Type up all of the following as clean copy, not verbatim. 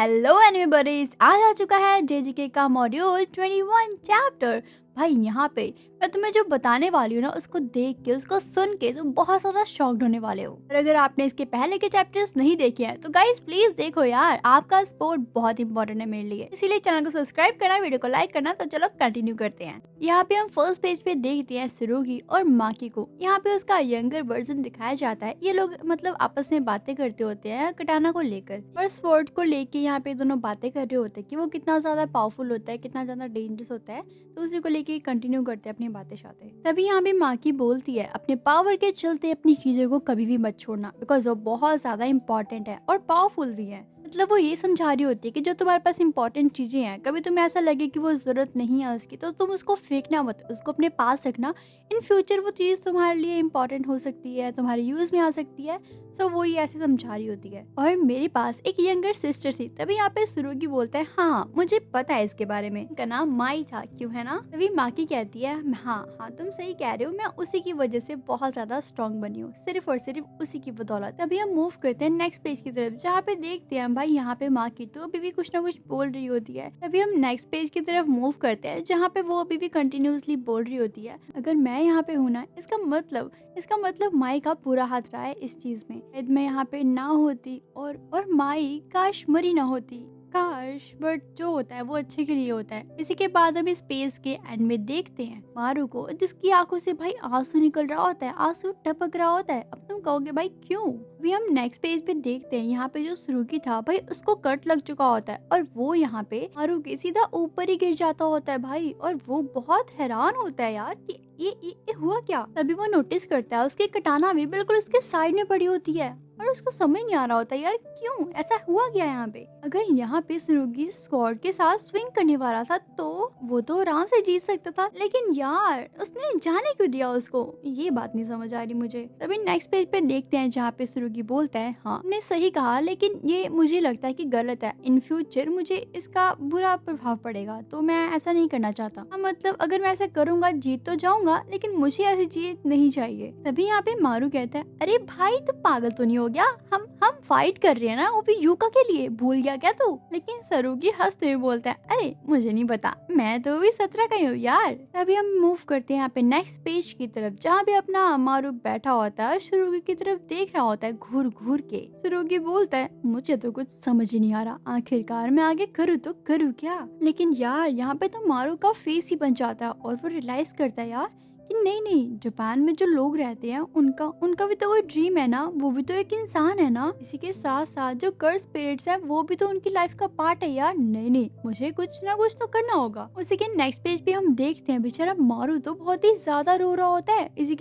Hello anime buddies, आज आ चुका है जेजीके का मॉड्यूल 21 चैप्टर। भाई यहाँ पे मैं तुम्हें जो बताने वाली हूँ ना, उसको देख के उसको सुन के तुम बहुत ज्यादा शॉक्ड होने वाले हो। और अगर आपने इसके पहले के चैप्टर्स नहीं देखे हैं तो गाइस प्लीज देखो यार, आपका सपोर्ट बहुत इंपॉर्टेंट है मेरे लिए। इसीलिए चैनल को सब्सक्राइब करना, वीडियो को लाइक करना। तो चलो कंटिन्यू करते हैं। यहाँ पे हम फर्स्ट पेज पे देखते हैं सुरुगी और माकी को। यहाँ पे उसका यंगर वर्जन दिखाया जाता है। ये लोग मतलब आपस में बातें करते होते हैं कटाना को लेकर और स्वॉर्ड को लेके। यहाँ पे दोनों बातें कर रहे होते हैं कि वो कितना ज्यादा पावरफुल होता है, कितना ज्यादा डेंजरस होता है। तो उसी को लेके कंटिन्यू करते हैं अपनी बातें शाते। तभी यहाँ पे माकी बोलती है, अपने पावर के चलते अपनी चीजों को कभी भी मत छोड़ना, बिकॉज वो बहुत ज्यादा इंपॉर्टेंट है और पावरफुल भी है। मतलब वो ये समझा रही होती है कि जो तुम्हारे पास इंपॉर्टेंट चीजें हैं, कभी तुम्हें ऐसा लगे कि वो जरूरत नहीं है उसकी, तो तुम उसको फेंकना मत, उसको अपने पास रखना। इन फ्यूचर वो चीज तुम्हारे लिए इंपॉर्टेंट हो सकती है, तुम्हारे यूज में आ सकती है। सो वो ये ऐसे समझा रही होती है। और मेरे पास एक यंगर सिस्टर थी। तभी यहाँ पे सुरुगी बोलता है, हाँ मुझे पता है इसके बारे में, का नाम माई था, क्यों है ना। तभी माकी कहती है, हाँ हाँ तुम सही कह रहे हो, मैं उसी की वजह से बहुत ज्यादा स्ट्रॉन्ग बनी हूँ, सिर्फ और सिर्फ उसी की बदौलत। तभी हम मूव करते हैं नेक्स्ट पेज की तरफ, जहाँ पे देखते हैं भाई यहाँ पे माकी तो अभी भी कुछ ना कुछ बोल रही होती है। तभी हम नेक्स्ट पेज की तरफ मूव करते हैं, जहाँ पे वो अभी भी कंटिन्यूअसली बोल रही होती है, अगर मैं यहाँ पे हूँ ना, इसका मतलब माई का पूरा हाथ रहा है इस चीज में। शायद मैं यहाँ पे ना होती और माई काश मरी ना होती, काश, बट जो होता है वो अच्छे के लिए होता है। इसी के बाद हम इस पेज के एंड में देखते हैं मारू को, जिसकी आंखों से भाई आंसू निकल रहा होता है, आंसू टपक रहा होता है। अब तुम कहोगे भाई क्यों। अभी हम नेक्स्ट पेज पे देखते हैं, यहाँ पे जो सुरुगी था भाई, उसको कट लग चुका होता है और वो यहाँ पे मारू के सीधा ऊपर ही गिर जाता होता है भाई। और वो बहुत हैरान होता है यार कि ये हुआ क्या। तभी वो नोटिस करता है उसकी कटाना भी बिल्कुल उसके साइड में पड़ी होती है और उसको समझ नहीं आ रहा होता यार क्यों ऐसा हुआ क्या यहाँ पे। अगर यहाँ पे सुरुगी स्वॉर्ड के साथ स्विंग करने वाला था तो वो तो आराम से जीत सकता था, लेकिन यार उसने जाने क्यों दिया उसको, ये बात नहीं समझ आ रही मुझे। तभी नेक्स्ट पेज पे देखते हैं, जहाँ पे सुरुगी बोलता है, हाँ हमने सही कहा, लेकिन ये मुझे लगता है कि गलत है। इन फ्यूचर मुझे इसका बुरा प्रभाव पड़ेगा, तो मैं ऐसा नहीं करना चाहता। मतलब अगर मैं ऐसा करूंगा जीत तो जाऊंगा, लेकिन मुझे ऐसी जीत नहीं चाहिए। तभी यहाँ पे मारू कहता है, अरे भाई तू पागल तो नहीं हो गया, हम फाइट कर रहे हैं ना, वो भी यूका के लिए, भूल गया क्या तू। लेकिन सरुगी हंसते हुए बोलता है, अरे मुझे नहीं पता, मैं तो भी 17 का ही हूँ यार। तभी हम मूव करते हैं यहाँ पे नेक्स्ट पेज की तरफ, जहाँ पे अपना मारू बैठा होता है, सरुगी की तरफ देख रहा होता है घूर घूर के। सरुगी बोलता है, मुझे तो कुछ समझ ही नहीं आ रहा, आखिरकार मैं आगे करूँ तो करूँ क्या। लेकिन यार यहाँ पे तो मारू का फेस ही बन जाता है और वो रियलाइज करता है यार कि नहीं, जापान में जो लोग रहते हैं उनका भी तो कोई ड्रीम है ना, वो भी तो एक इंसान है ना। इसी के साथ साथ जो कर्स स्पिरिट्स है वो भी तो उनकी लाइफ का पार्ट है यार। नहीं, मुझे कुछ ना कुछ तो करना होगा। उसी के नेक्स्ट पेज पे हम देखते हैं बेचारा मारू तो बहुत ही ज्यादा रो रहा होता है। उसी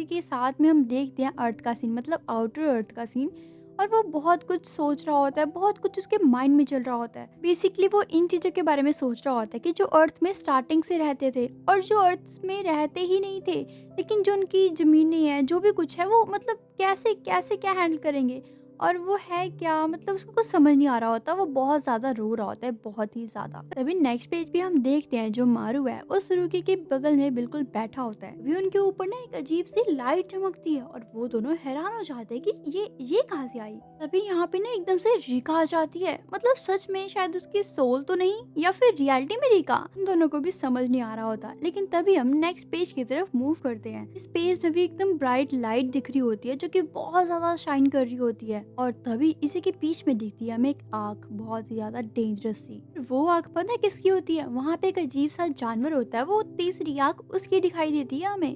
के साथ में हम देखते हैं अर्थ का सीन, मतलब आउटर अर्थ का सीन। और वो बहुत कुछ सोच रहा होता है, बहुत कुछ उसके माइंड में चल रहा होता है। बेसिकली वो इन चीजों के बारे में सोच रहा होता है कि जो अर्थ में स्टार्टिंग से रहते थे और जो अर्थ में रहते ही नहीं थे, लेकिन जो उनकी जमीनें हैं, जो भी कुछ है, वो मतलब कैसे कैसे क्या हैंडल करेंगे और वो है क्या, मतलब उसको कुछ समझ नहीं आ रहा होता। वो बहुत ज्यादा रो रहा होता है, बहुत ही ज्यादा। तभी नेक्स्ट पेज पे हम देखते हैं जो मारू है वो सुरुगी के बगल में बिल्कुल बैठा होता है। अभी उनके ऊपर ना एक अजीब सी लाइट चमकती है और वो दोनों हैरान हो जाते हैं कि ये कहाँ से आई। तभी यहाँ पे ना एकदम से रिका आ जाती है, मतलब सच में शायद उसकी सोल तो नहीं, या फिर रियलिटी में रिका, हम दोनों को भी समझ नहीं आ रहा होता। लेकिन तभी हम नेक्स्ट पेज की तरफ मूव करते हैं। इस पेज में भी एकदम ब्राइट लाइट दिख रही होती है, जो कि बहुत ज्यादा शाइन कर रही होती है। और तभी इसी के बीच में दिखती है हमें एक आँख, बहुत ही ज्यादा डेंजरस सी। वो आँख पता है किसकी होती है, वहाँ पे एक अजीब सा जानवर होता है, वो तीसरी आँख उसकी दिखाई देती है हमें।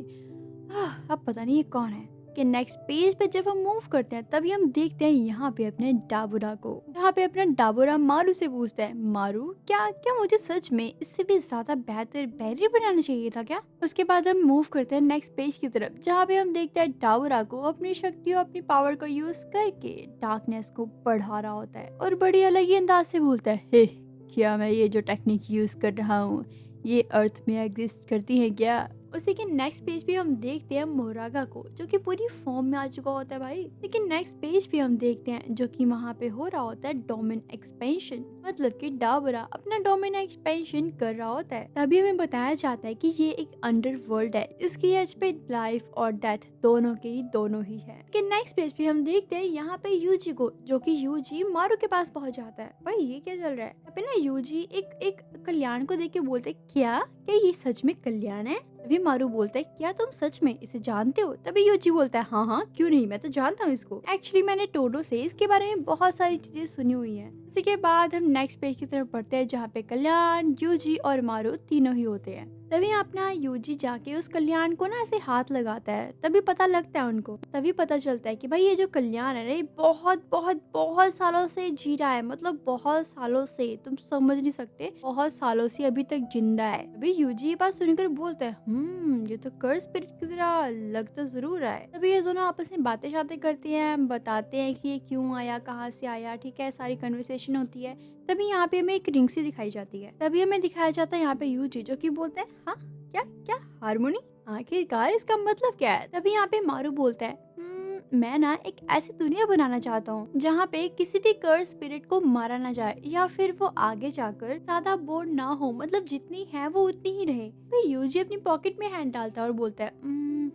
अब पता नहीं ये कौन है। कि नेक्स्ट पेज पे जब हम मूव करते हैं तभी हम देखते हैं यहाँ पे अपने डाबुरा को। यहाँ पे अपना डाबुरा मारू से पूछता है, मारू क्या क्या मुझे सच में इससे भी ज्यादा बेहतर बैरियर बनाना चाहिए था क्या। उसके बाद हम मूव करते हैं नेक्स्ट पेज की तरफ, जहाँ पे हम देखते हैं डाबुरा को अपनी शक्ति और अपनी पावर को यूज करके डार्कनेस को बढ़ा रहा होता है और बड़ी अलग ही अंदाज से बोलता है, हे क्या मैं ये जो टेक्निक यूज कर रहा हूँ ये अर्थ में एग्जिस्ट करती है क्या। उसी के नेक्स्ट पेज पे हम देखते हैं मोरागा को, जो कि पूरी फॉर्म में आ चुका होता है भाई। लेकिन नेक्स्ट पेज पे हम देखते हैं जो कि वहाँ पे हो रहा होता है डोमेन एक्सपेंशन, मतलब कि डाबरा अपना डोमेन एक्सपेंशन कर रहा होता है। तभी हमें बताया जाता है कि ये एक अंडर वर्ल्ड है जिसकी एज पे लाइफ और डेथ दोनों ही है। कि नेक्स्ट पेज पे हम देखते हैं यहाँ पे यूजी को, जो कि यूजी मारू के पास पहुंच जाता है। भाई ये क्या चल रहा है यहाँ पे ना, यूजी एक कल्याण को देख के बोलते क्या ये सच में कल्याण है? तभी मारू बोलता है क्या तुम सच में इसे जानते हो? तभी यूजी बोलता है हाँ क्यों नहीं, मैं तो जानता हूँ इसको। एक्चुअली मैंने टोडो से इसके बारे में बहुत सारी चीजें सुनी हुई हैं। इसी के बाद हम नेक्स्ट पेज की तरफ बढ़ते हैं जहाँ पे कल्याण, यूजी और मारू तीनों ही होते हैं। तभी अपना यूजी जाके उस कल्याण को ना ऐसे हाथ लगाता है, तभी पता लगता है उनको, तभी पता चलता है कि भाई ये जो कल्याण है ना बहुत बहुत बहुत सालों से जी रहा है, मतलब बहुत सालों से, तुम समझ नहीं सकते, बहुत सालों से अभी तक जिंदा है। अभी यूजी ये बात सुनकर बोलता है ये तो कर्स स्पिरिट की तरह लग तो जरूर रहा है। तभी ये दोनों आपस में बातें शातें करती हैं, बताते हैं कि ये क्यों आया, कहाँ से आया, ठीक है, सारी कन्वर्सेशन होती है। तभी यहाँ पे हमें एक रिंग सी दिखाई जाती है। तभी हमें दिखाया जाता है यहाँ पे यूजी, जो कि बोलता है हाँ क्या क्या हारमोनी, आखिरकार इसका मतलब क्या है? तभी यहाँ पे मारू बोलता है मैं ना एक ऐसी दुनिया बनाना चाहता हूँ जहाँ पे किसी भी कर्स स्पिरिट को मारा ना जाए या फिर वो आगे जाकर ज्यादा बोर ना हो, मतलब जितनी है वो उतनी ही रहे। फिर यूजी अपनी पॉकेट में हैंड डालता है और बोलता है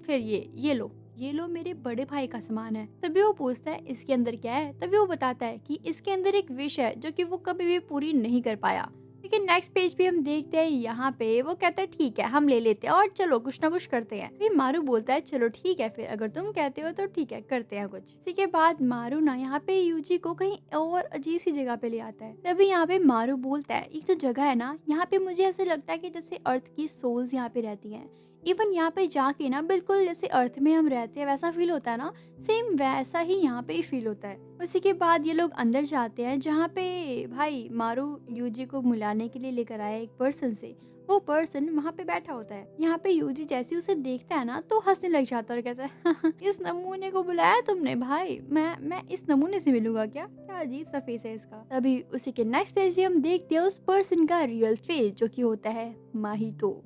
फिर ये लो मेरे बड़े भाई का सामान है। तभी वो पूछता है इसके अंदर क्या है? तभी वो बताता है कि इसके अंदर एक विश है जो कि वो कभी भी पूरी नहीं कर पाया। लेकिन नेक्स्ट पेज पे हम देखते हैं यहाँ पे वो कहता है ठीक है हम ले लेते हैं और चलो कुछ ना कुछ करते हैं। फिर मारू बोलता है चलो ठीक है, फिर अगर तुम कहते हो तो ठीक है करते हैं कुछ। इसी के बाद मारू ना यहाँ पे यूजी को कहीं और अजीब सी जगह पे ले आता है। तभी यहाँ पे मारू बोलता है एक जो जगह है ना, यहाँ पे मुझे ऐसे लगता है कि जैसे अर्थ की सोल्स यहाँ पे रहती हैं। इवन यहाँ पे जाके ना बिल्कुल जैसे अर्थ में हम रहते हैं वैसा फील होता है ना, सेम वैसा ही यहाँ पे ही फील होता है। उसी के बाद ये लोग अंदर जाते हैं जहाँ पे भाई मारू यूजी को मिलाने के लिए लेकर आया एक पर्सन से। वो पर्सन वहाँ पे बैठा होता है। यहाँ पे यूजी जैसे उसे देखता है ना तो हंसने लग जाता है और कहता है इस नमूने को बुलाया तुमने भाई, मैं इस नमूने से मिलूंगा क्या? क्या अजीब सा फेस है इसका। तभी उसी के नेक्स्ट पेज में हम देखते हैं उस पर्सन का रियल फेस, जो कि होता है माहितो।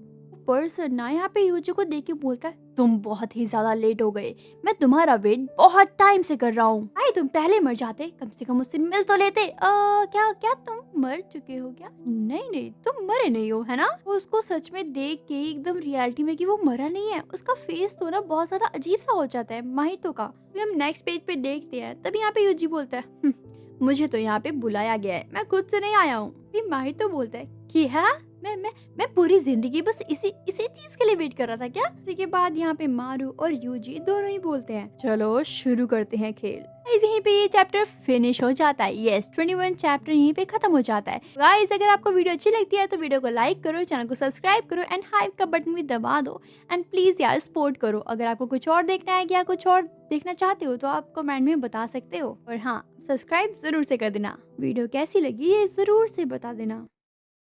पर्सन ना यहाँ पे यूजी को देख के बोलता है तुम बहुत ही ज्यादा लेट हो गए, मैं तुम्हारा वेट बहुत टाइम से कर रहा हूँ। भाई तुम पहले मर जाते, कम से कम मुझसे मिल तो लेते। क्या क्या तुम मर चुके हो क्या? नहीं तुम मरे नहीं हो है ना? वो उसको सच में देख के एकदम रियलिटी में कि वो मरा नहीं है, उसका फेस तो ना बहुत ज्यादा अजीब सा हो जाता है माहितो का। फिर हम नेक्स्ट पेज पे देखते हैं, तभी यहाँ पे यूजी बोलता है मुझे तो यहाँ पे बुलाया गया है, मैं खुद से नहीं आया हूँ। फिर माहितो बोलता है कि है मैं पूरी जिंदगी बस इसी चीज के लिए वेट कर रहा था क्या? इसी के बाद यहाँ पे मारू और यूजी दोनों ही बोलते हैं चलो शुरू करते हैं खेल। यहीं पे ये चैप्टर फिनिश हो जाता है। यस 21 चैप्टर यहीं पे खत्म हो जाता है। गाइस अगर आपको वीडियो अच्छी लगती है तो वीडियो को लाइक करो, चैनल को सब्सक्राइब करो एंड हाइप का बटन भी दबा दो एंड प्लीज यार सपोर्ट करो। अगर आपको कुछ और देखना है या कुछ और देखना चाहते हो तो आप कमेंट में बता सकते हो। और हाँ सब्सक्राइब जरूर से कर देना। वीडियो कैसी लगी ये जरूर से बता देना।